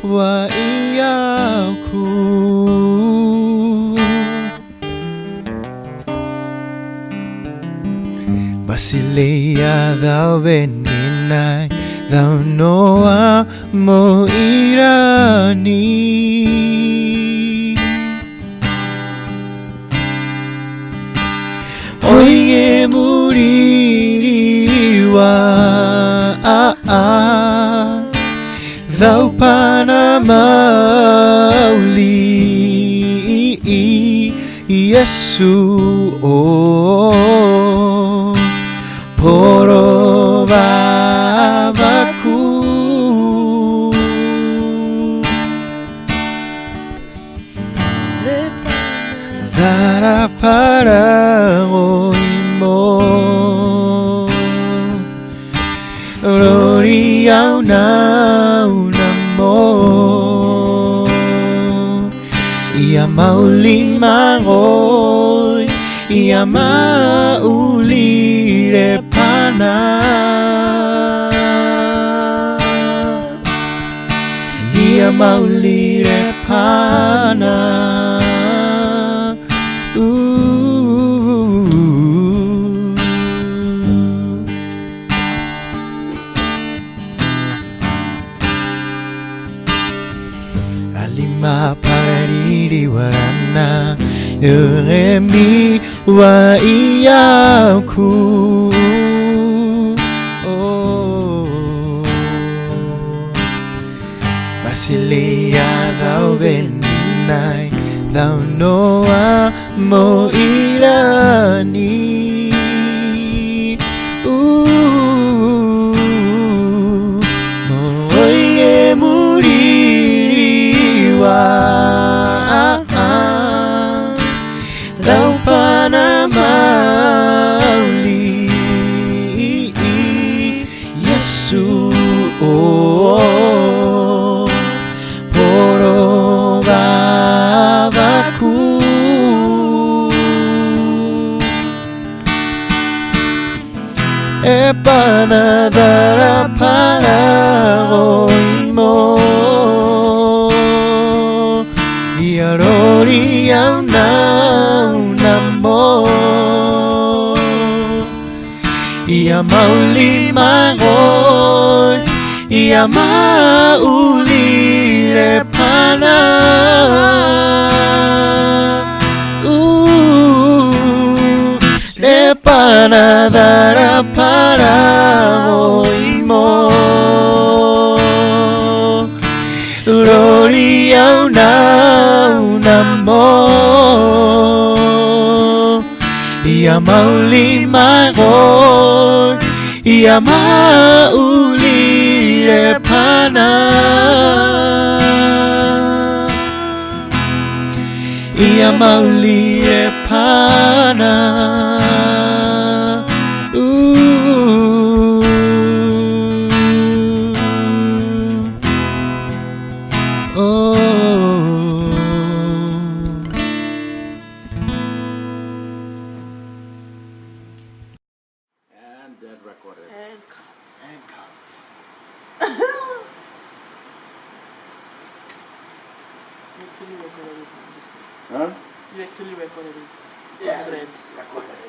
wa iyaku Basileia thou veninai thou noa mo irani Oinge muririwa Thou panamauli Yesu Poro babaku Dara para oimo Rori au namo Ia mauli mangoi Ia mauli repana Ia mauli repana Alima pariri warana Uremi wa iyaku Basileia thou veninai Thou noa mo irani Moinge muririwa Thou panamauli Yesu Poro babaku Epanadara para oimo Iarori au namo Ia mauli mangoi Ia mauli repana Repana dara para oimo Rori au namo Ia mauli mangoi Ia mauli repana Ia mauli repana And dead recorded. And cuts. And cuts. You actually recorded it. Huh? You actually recorded it. Yeah. Friends. Recorded.